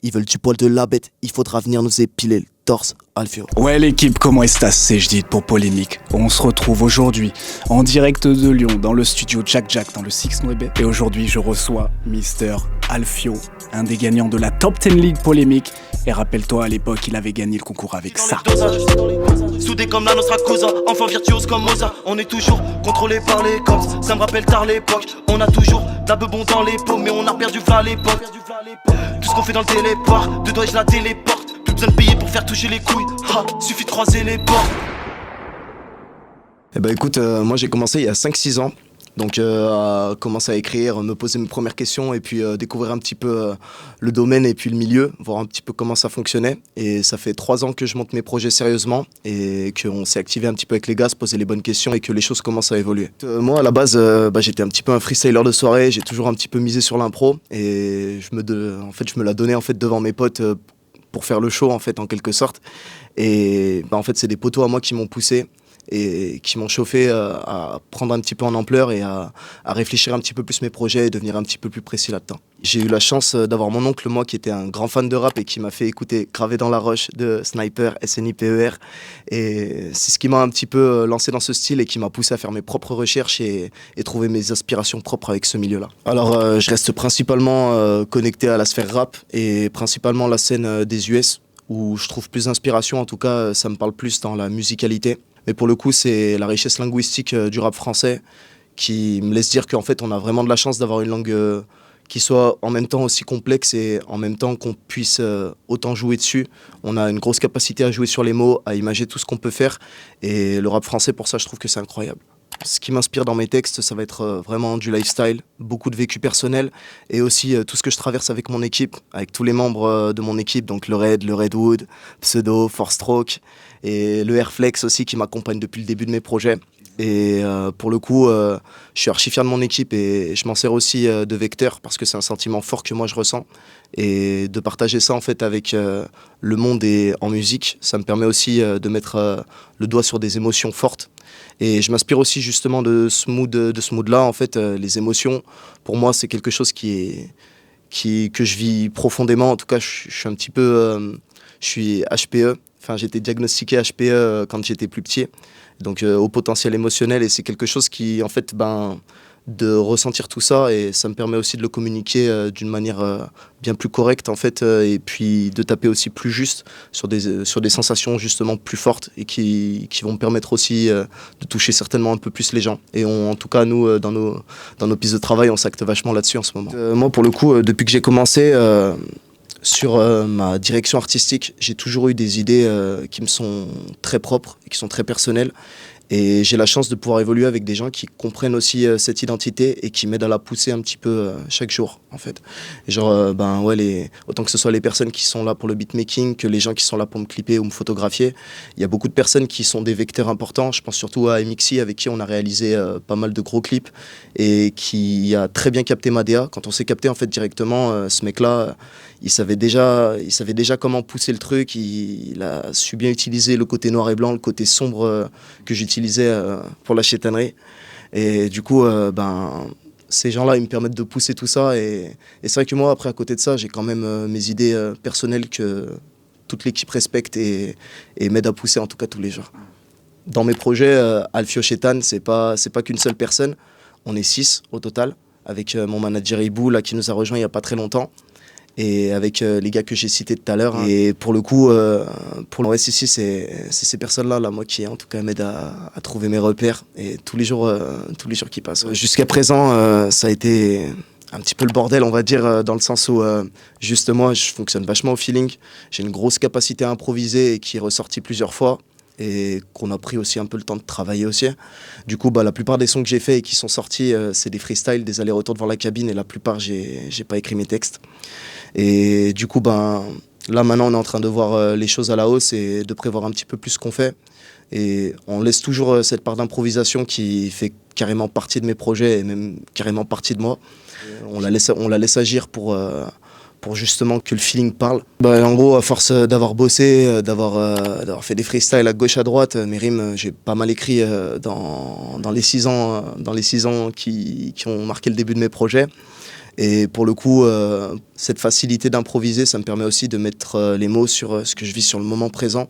Ils veulent du poil de la bête, il faudra venir nous épiler le torse, Alfio. Ouais l'équipe, comment est-ce c'est je dis pour Polémique. On se retrouve aujourd'hui en direct de Lyon dans le studio Jack Jack dans le Six Nueve. Et aujourd'hui je reçois Mister Alfio, un des gagnants de la Top 10 League Polémique. Et rappelle-toi à l'époque il avait gagné le concours avec ça. Soudés comme la Nostra Cosa, enfant virtuose comme Mozart. On est toujours contrôlé par les cops, ça me rappelle tard l'époque. On a toujours de la bebon dans les pots, mais on a perdu v'là l'époque. Tout ce qu'on fait dans le téléport, de doigts et je la téléporte. Plus besoin de payer pour faire toucher les couilles, suffit de croiser les portes. Eh ben écoute, moi j'ai commencé il y a 5-6 ans. Donc à commencer à écrire, me poser mes premières questions et puis découvrir un petit peu le domaine et puis le milieu, voir un petit peu comment ça fonctionnait. Et ça fait 3 ans que je monte mes projets sérieusement et qu'on s'est activé un petit peu avec les gars, se poser les bonnes questions et que les choses commencent à évoluer. Moi à la base, j'étais un petit peu un freestyler de soirée, j'ai toujours un petit peu misé sur l'impro et je me la donnais en fait devant mes potes pour faire le show en fait en quelque sorte. Et en fait c'est des potos à moi qui m'ont poussé et qui m'ont chauffé à prendre un petit peu en ampleur et à réfléchir un petit peu plus mes projets et devenir un petit peu plus précis là-dedans. J'ai eu la chance d'avoir mon oncle, moi, qui était un grand fan de rap et qui m'a fait écouter Gravé dans la roche de Sniper, SNIPER. Et c'est ce qui m'a un petit peu lancé dans ce style et qui m'a poussé à faire mes propres recherches et trouver mes inspirations propres avec ce milieu-là. Alors, je reste principalement connecté à la sphère rap et principalement la scène des US où je trouve plus d'inspiration. En tout cas, ça me parle plus dans la musicalité. Mais pour le coup, c'est la richesse linguistique du rap français qui me laisse dire qu'en fait, on a vraiment de la chance d'avoir une langue qui soit en même temps aussi complexe et en même temps qu'on puisse autant jouer dessus. On a une grosse capacité à jouer sur les mots, à imager tout ce qu'on peut faire. Et le rap français, pour ça, je trouve que c'est incroyable. Ce qui m'inspire dans mes textes, ça va être vraiment du lifestyle, beaucoup de vécu personnel et aussi tout ce que je traverse avec mon équipe, avec tous les membres de mon équipe, donc le Redwood, Pseudo, Four Stroke et le Airflex aussi qui m'accompagne depuis le début de mes projets. Et pour le coup, je suis archi fier de mon équipe et je m'en sers aussi de vecteur parce que c'est un sentiment fort que moi je ressens. Et de partager ça en fait avec le monde et en musique, ça me permet aussi de mettre le doigt sur des émotions fortes. Et je m'inspire aussi justement de ce mood-là. En fait, les émotions, pour moi, c'est quelque chose que je vis profondément. En tout cas, je suis un petit peu... je suis HPE. Enfin, j'ai été diagnostiqué HPE quand j'étais plus petit. Donc, au potentiel émotionnel. Et c'est quelque chose qui, en fait, de ressentir tout ça. Et ça me permet aussi de le communiquer d'une manière bien plus correcte, en fait. Et puis, de taper aussi plus juste sur des sensations, justement, plus fortes. Et qui vont me permettre aussi de toucher certainement un peu plus les gens. Et en tout cas, nous, dans nos pistes de travail, on s'acte vachement là-dessus en ce moment. Moi, pour le coup, depuis que j'ai commencé... sur ma direction artistique, j'ai toujours eu des idées qui me sont très propres et qui sont très personnelles. Et j'ai la chance de pouvoir évoluer avec des gens qui comprennent aussi cette identité et qui m'aident à la pousser un petit peu chaque jour, en fait. Et genre, autant que ce soit les personnes qui sont là pour le beatmaking, que les gens qui sont là pour me clipper ou me photographier. Il y a beaucoup de personnes qui sont des vecteurs importants. Je pense surtout à MXI, avec qui on a réalisé pas mal de gros clips et qui a très bien capté ma DA. Quand on s'est capté, en fait, directement, ce mec-là, il savait déjà comment pousser le truc. Il a su bien utiliser le côté noir et blanc, le côté sombre que j'utilisais pour la chétanerie. Et du coup, ces gens-là, ils me permettent de pousser tout ça. Et c'est vrai que moi, après, à côté de ça, j'ai quand même mes idées personnelles que toute l'équipe respecte et m'aide à pousser, en tout cas, tous les jours. Dans mes projets, Alfio Chétan, c'est pas qu'une seule personne. On est 6 au total, avec mon manager Ibou, là, qui nous a rejoint il n'y a pas très longtemps. Et avec les gars que j'ai cités tout à l'heure. Et pour le coup, pour le reste ici, c'est ces personnes-là, là, moi, qui en tout cas m'aident à trouver mes repères. Et tous les jours qui passent. Jusqu'à présent, ça a été un petit peu le bordel, on va dire, dans le sens où, juste moi, je fonctionne vachement au feeling. J'ai une grosse capacité à improviser et qui est ressortie plusieurs fois. Et qu'on a pris aussi un peu le temps de travailler aussi. Du coup, la plupart des sons que j'ai faits et qui sont sortis, c'est des freestyles, des allers-retours devant la cabine, et la plupart, j'ai pas écrit mes textes. Et du coup, là, maintenant, on est en train de voir les choses à la hausse et de prévoir un petit peu plus ce qu'on fait. Et on laisse toujours cette part d'improvisation qui fait carrément partie de mes projets et même carrément partie de moi. On la laisse agir pour justement que le feeling parle. En gros, à force d'avoir bossé, d'avoir fait des freestyles à gauche à droite, mes rimes, j'ai pas mal écrit dans les 6 ans qui ont marqué le début de mes projets. Et pour le coup, cette facilité d'improviser, ça me permet aussi de mettre les mots sur ce que je vis sur le moment présent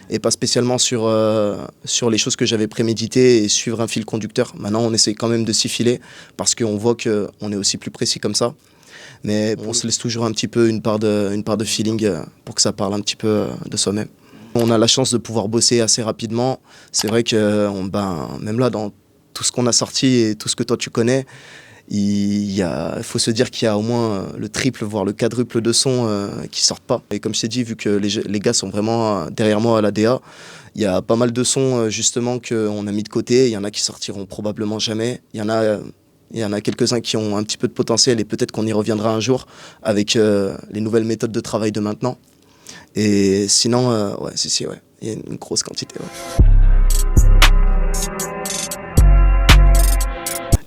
et pas spécialement sur les choses que j'avais préméditées et suivre un fil conducteur. Maintenant, on essaye quand même de s'y filer parce qu'on voit qu'on est aussi plus précis comme ça. Mais on se laisse toujours un petit peu une part de feeling pour que ça parle un petit peu de soi-même. On a la chance de pouvoir bosser assez rapidement. C'est vrai que même là, dans tout ce qu'on a sorti et tout ce que toi tu connais, il faut se dire qu'il y a au moins le triple, voire le quadruple de sons qui sortent pas. Et comme je t'ai dit, vu que les gars sont vraiment derrière moi à la DA, il y a pas mal de sons justement qu'on a mis de côté. Il y en a qui sortiront probablement jamais. Il y en a quelques-uns qui ont un petit peu de potentiel et peut-être qu'on y reviendra un jour avec les nouvelles méthodes de travail de maintenant. Et sinon, ouais, il y a une grosse quantité. Ouais.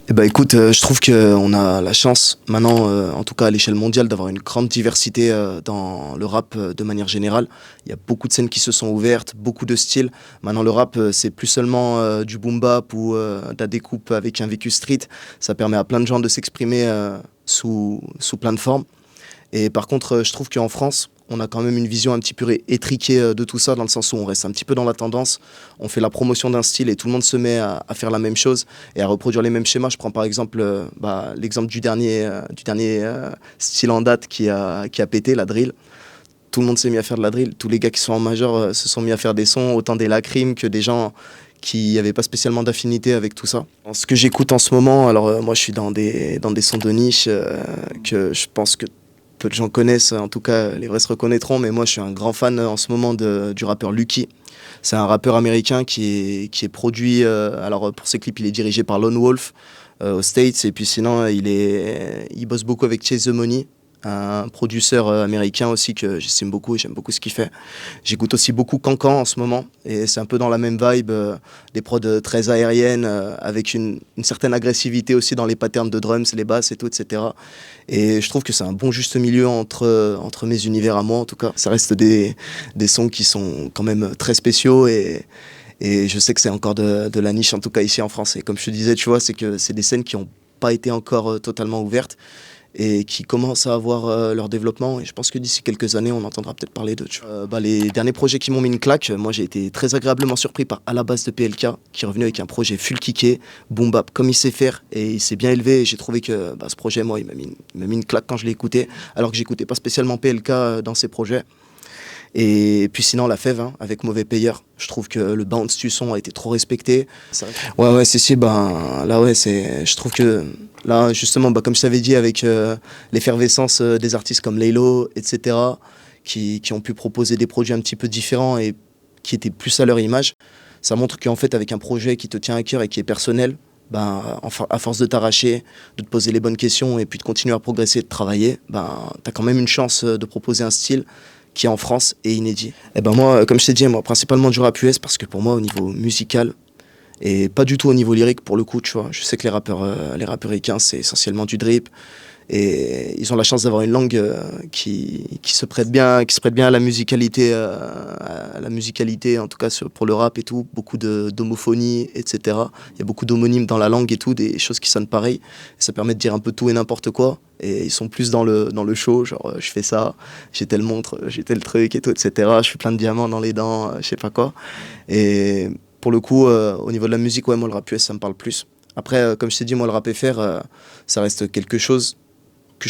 Eh ben, écoute, je trouve qu'on a la chance maintenant, en tout cas à l'échelle mondiale, d'avoir une grande diversité dans le rap de manière générale. Il y a beaucoup de scènes qui se sont ouvertes, beaucoup de styles. Maintenant, le rap, c'est plus seulement du boom bap ou de la découpe avec un vécu street. Ça permet à plein de gens de s'exprimer sous plein de formes. Et par contre, je trouve qu'en France, on a quand même une vision un petit peu étriquée de tout ça, dans le sens où on reste un petit peu dans la tendance, on fait la promotion d'un style et tout le monde se met à faire la même chose et à reproduire les mêmes schémas. Je prends par exemple l'exemple du dernier style en date qui a pété, la drill. Tout le monde s'est mis à faire de la drill, tous les gars qui sont en major se sont mis à faire des sons, autant des lacrimes que des gens qui n'avaient pas spécialement d'affinité avec tout ça. Ce que j'écoute en ce moment, alors moi je suis dans des sons de niche que je pense que peu de gens connaissent, en tout cas les vrais se reconnaîtront, mais moi je suis un grand fan en ce moment du rappeur Lucky. C'est un rappeur américain qui est produit, alors pour ses clips il est dirigé par Lone Wolf aux States, et puis sinon il bosse beaucoup avec Chase the Money, un producteur américain aussi que j'estime beaucoup et j'aime beaucoup ce qu'il fait. J'écoute aussi beaucoup Cancan en ce moment et c'est un peu dans la même vibe, des prods très aériennes avec une certaine agressivité aussi dans les patterns de drums, les basses et tout, etc. Et je trouve que c'est un bon juste milieu entre mes univers à moi en tout cas. Ça reste des sons qui sont quand même très spéciaux et je sais que c'est encore de la niche en tout cas ici en France. Et comme je te disais, tu vois, c'est que c'est des scènes qui n'ont pas été encore totalement ouvertes et qui commencent à avoir leur développement. Et je pense que d'ici quelques années, on entendra peut-être parler d'eux. Les derniers projets qui m'ont mis une claque, moi j'ai été très agréablement surpris par À la base de PLK, qui est revenu avec un projet full kické, boom bap, comme il sait faire, et il s'est bien élevé. Et j'ai trouvé que ce projet, moi, il m'a mis une claque quand je l'ai écouté, alors que j'écoutais pas spécialement PLK dans ses projets. Et puis sinon la Fève avec Mauvais Payeur, je trouve que le bounce du son a été trop respecté. Ouais là ouais je trouve que là justement comme je t'avais dit avec l'effervescence des artistes comme Laylo, etc. qui ont pu proposer des produits un petit peu différents et qui étaient plus à leur image, ça montre qu'en fait avec un projet qui te tient à cœur et qui est personnel, à force de t'arracher, de te poser les bonnes questions et puis de continuer à progresser, de travailler, t'as quand même une chance de proposer un style qui en France est inédit. Et moi, comme je t'ai dit, principalement du rap US parce que pour moi, au niveau musical, et pas du tout au niveau lyrique pour le coup, tu vois. Je sais que les rappeurs ricains, c'est essentiellement du drip. Et ils ont la chance d'avoir une langue qui se prête bien à la musicalité, en tout cas pour le rap et tout, beaucoup d'homophonie, etc. Il y a beaucoup d'homonymes dans la langue et tout, des choses qui sonnent pareil. Et ça permet de dire un peu tout et n'importe quoi. Et ils sont plus dans le show, genre je fais ça, j'ai telle montre, j'ai tel truc et tout, etc. Je suis plein de diamants dans les dents, je sais pas quoi. Et pour le coup, au niveau de la musique, ouais, moi le rap US, ça me parle plus. Après, comme je t'ai dit, moi le rap FR, ça reste quelque chose que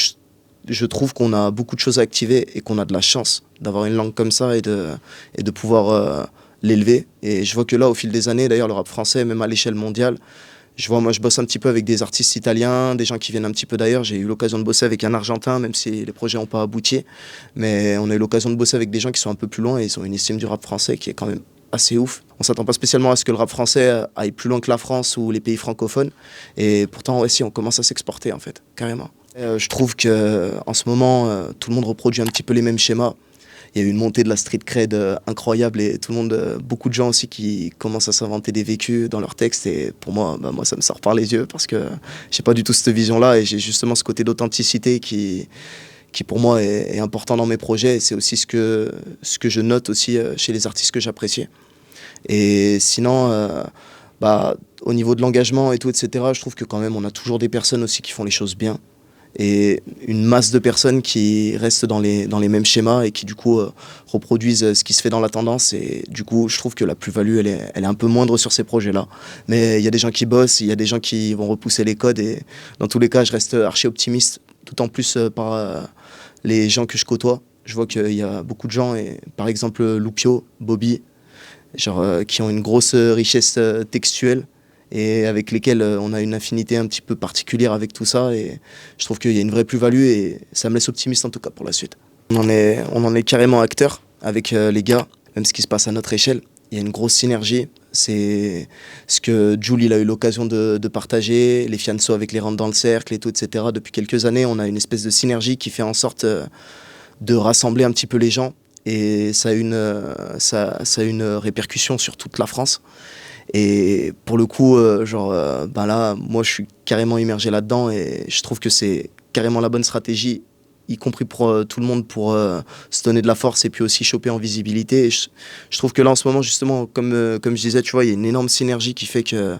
je trouve qu'on a beaucoup de choses à activer et qu'on a de la chance d'avoir une langue comme ça et de pouvoir l'élever. Et je vois que là, au fil des années, d'ailleurs, le rap français, même à l'échelle mondiale, moi, je bosse un petit peu avec des artistes italiens, des gens qui viennent un petit peu d'ailleurs. J'ai eu l'occasion de bosser avec un Argentin, même si les projets n'ont pas abouti. Mais on a eu l'occasion de bosser avec des gens qui sont un peu plus loin et ils ont une estime du rap français qui est quand même assez ouf. On s'attend pas spécialement à ce que le rap français aille plus loin que la France ou les pays francophones. Et pourtant, ouais, si, on commence à s'exporter, en fait, carrément. Je trouve qu'en ce moment, tout le monde reproduit un petit peu les mêmes schémas. Il y a eu une montée de la street cred incroyable et tout le monde, beaucoup de gens aussi qui commencent à s'inventer des vécus dans leurs textes. Et pour moi, moi, ça me sort par les yeux parce que j'ai pas du tout cette vision-là et j'ai justement ce côté d'authenticité qui pour moi est important dans mes projets. Et c'est aussi ce que je note aussi chez les artistes que j'apprécie. Et sinon, au niveau de l'engagement et tout, etc., je trouve que quand même, on a toujours des personnes aussi qui font les choses bien. et une masse de personnes qui restent dans les mêmes schémas et qui du coup reproduisent ce qui se fait dans la tendance. Et du coup, je trouve que la plus-value, elle est un peu moindre sur ces projets-là. Mais il y a des gens qui bossent, il y a des gens qui vont repousser les codes et dans tous les cas, je reste archi optimiste, tout en plus par les gens que je côtoie. Je vois qu'il y a beaucoup de gens, et par exemple Loupio, Bobby, qui ont une grosse richesse textuelle et avec lesquels on a une affinité un petit peu particulière avec tout ça. Et je trouve qu'il y a une vraie plus-value et ça me laisse optimiste en tout cas pour la suite. On en est carrément acteur avec les gars, même ce qui se passe à notre échelle. Il y a une grosse synergie. C'est ce que Jules il a eu l'occasion de partager, les Fianso avec les Rentres dans le Cercle et tout, etc. Depuis quelques années, on a une espèce de synergie qui fait en sorte de rassembler un petit peu les gens. Et ça a une répercussion sur toute la France. Et pour le coup, là, moi je suis carrément immergé là-dedans et je trouve que c'est carrément la bonne stratégie, y compris pour tout le monde, pour se donner de la force et puis aussi choper en visibilité. Et je trouve que là en ce moment, justement, comme je disais, tu vois, il y a une énorme synergie qui fait que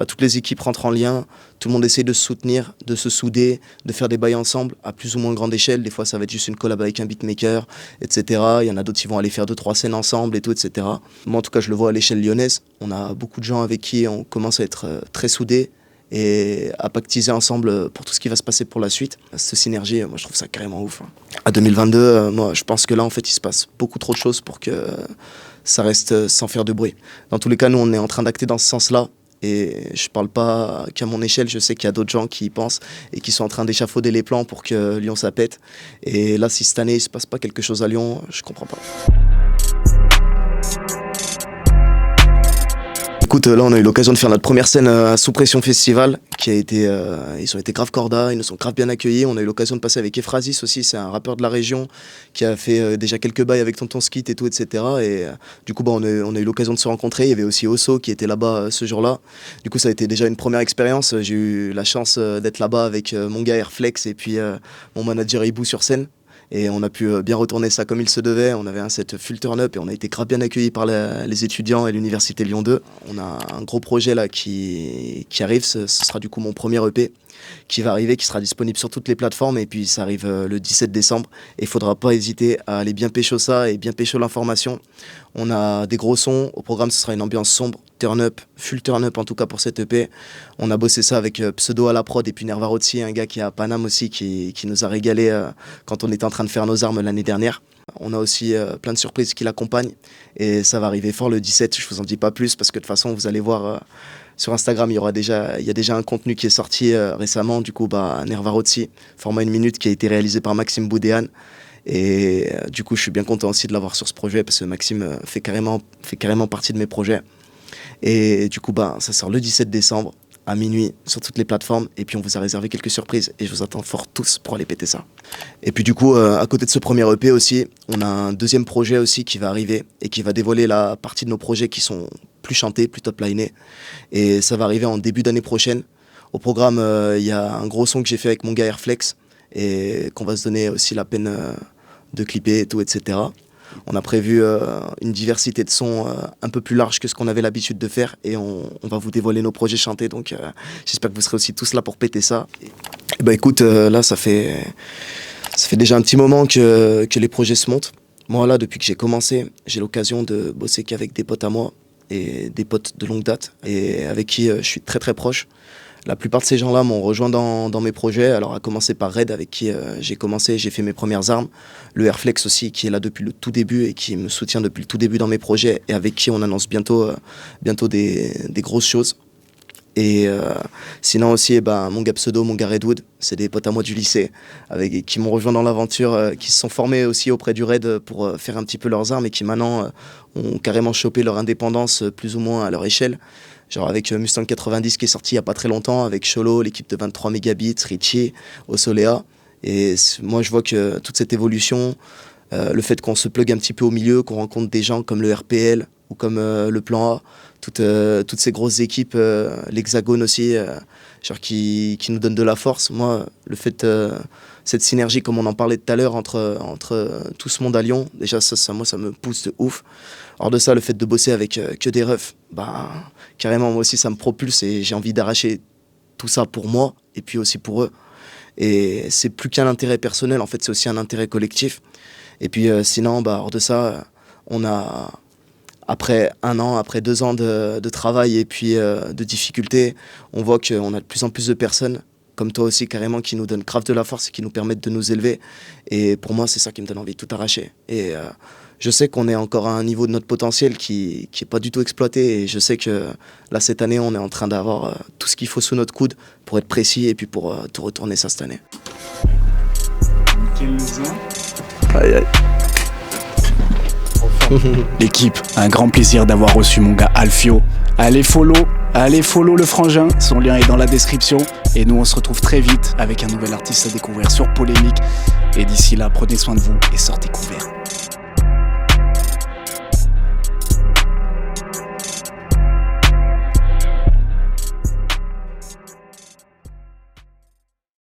toutes les équipes rentrent en lien, tout le monde essaie de se soutenir, de se souder, de faire des bails ensemble à plus ou moins grande échelle. Des fois, ça va être juste une collab avec un beatmaker, etc. Il y en a d'autres qui vont aller faire 2-3 scènes ensemble et tout, etc. Moi, en tout cas, je le vois à l'échelle lyonnaise. On a beaucoup de gens avec qui on commence à être très soudés et à pactiser ensemble pour tout ce qui va se passer pour la suite. Cette synergie, moi je trouve ça carrément ouf. À 2022, moi je pense que là en fait il se passe beaucoup trop de choses pour que ça reste sans faire de bruit. Dans tous les cas, nous on est en train d'acter dans ce sens-là. Et je parle pas qu'à mon échelle, je sais qu'il y a d'autres gens qui y pensent et qui sont en train d'échafauder les plans pour que Lyon ça pète. Et là, si cette année il se passe pas quelque chose à Lyon, je comprends pas. Écoute, là on a eu l'occasion de faire notre première scène à Sous Pression Festival qui a été, ils ont été grave corda, ils nous ont grave bien accueillis. On a eu l'occasion de passer avec Ephrasis aussi, c'est un rappeur de la région qui a fait déjà quelques bails avec Tonton Skit et tout, etc. Et du coup on a eu l'occasion de se rencontrer. Il y avait aussi Osso qui était là-bas ce jour-là. Du coup ça a été déjà une première expérience. J'ai eu la chance d'être là-bas avec mon gars Airflex et puis mon manager Ibou sur scène. Et on a pu bien retourner ça comme il se devait. On avait un set full turn-up et on a été grave bien accueillis par les étudiants et l'Université Lyon 2. On a un gros projet là qui arrive. Ce sera du coup mon premier EP qui va arriver, qui sera disponible sur toutes les plateformes. Et puis ça arrive le 17 décembre. Et il ne faudra pas hésiter à aller bien pécho ça et bien pécho l'information. On a des gros sons. Au programme, ce sera une ambiance sombre, turn-up, full turn-up en tout cas pour cette EP. On a bossé ça avec Pseudo à la prod et puis Nervarozzi, un gars qui est à Paname aussi, qui nous a régalé quand on était en train de faire nos armes l'année dernière. On a aussi plein de surprises qui l'accompagnent et ça va arriver fort le 17, je vous en dis pas plus parce que de toute façon vous allez voir sur Instagram, il y a déjà un contenu qui est sorti récemment, du coup Nervarozzi, format 1 minute qui a été réalisé par Maxime Boudéan. Et du coup je suis bien content aussi de l'avoir sur ce projet parce que Maxime fait carrément partie de mes projets. Et du coup ça sort le 17 décembre à minuit sur toutes les plateformes et puis on vous a réservé quelques surprises et je vous attends fort tous pour aller péter ça. Et puis du coup à côté de ce premier EP aussi, on a un deuxième projet aussi qui va arriver et qui va dévoiler la partie de nos projets qui sont plus chantés, plus top-linés, et ça va arriver en début d'année prochaine. Au programme il y a un gros son que j'ai fait avec mon gars Airflex et qu'on va se donner aussi la peine de clipper et tout, etc. On a prévu une diversité de sons un peu plus large que ce qu'on avait l'habitude de faire et on va vous dévoiler nos projets chantés, donc j'espère que vous serez aussi tous là pour péter ça. Et écoute, là ça fait déjà un petit moment que les projets se montent. Moi là, depuis que j'ai commencé, j'ai l'occasion de bosser qu'avec des potes à moi et des potes de longue date et avec qui je suis très très proche. La plupart de ces gens-là m'ont rejoint dans mes projets, alors à commencer par Red avec qui j'ai fait mes premières armes, le Airflex aussi qui est là depuis le tout début et qui me soutient depuis le tout début dans mes projets et avec qui on annonce bientôt des grosses choses. Et sinon aussi mon gars Pseudo, mon gars Redwood, c'est des potes à moi du lycée qui m'ont rejoint dans l'aventure, qui se sont formés aussi auprès du Red pour faire un petit peu leurs armes et qui maintenant ont carrément chopé leur indépendance plus ou moins à leur échelle. Genre avec Mustang 90 qui est sorti il n'y a pas très longtemps, avec Cholo, l'équipe de 23 mégabits, Richie, Osolea. Et moi je vois que toute cette évolution, le fait qu'on se plug un petit peu au milieu, qu'on rencontre des gens comme le RPL ou comme le Plan A, toutes ces grosses équipes, l'Hexagone aussi, qui nous donnent de la force. Moi, le fait, cette synergie, comme on en parlait tout à l'heure, entre tout ce monde à Lyon, déjà moi ça me pousse de ouf. Hors de ça, le fait de bosser avec que des refs, carrément moi aussi ça me propulse et j'ai envie d'arracher tout ça pour moi et puis aussi pour eux. Et c'est plus qu'un intérêt personnel, en fait, c'est aussi un intérêt collectif. Et puis sinon, hors de ça, on a, après 1 an, après 2 ans de travail et puis de difficultés, on voit qu'on a de plus en plus de personnes, comme toi aussi carrément, qui nous donnent grave de la force et qui nous permettent de nous élever. Et pour moi, c'est ça qui me donne envie de tout arracher. Et je sais qu'on est encore à un niveau de notre potentiel qui est pas du tout exploité. Et je sais que là, cette année, on est en train d'avoir tout ce qu'il faut sous notre coude pour être précis et puis pour tout retourner ça cette année. Aïe aïe. L'équipe, un grand plaisir d'avoir reçu mon gars Alfio. Allez follow le frangin, son lien est dans la description. Et nous on se retrouve très vite avec un nouvel artiste à découvrir sur Polémique. Et d'ici là, prenez soin de vous et sortez couverts.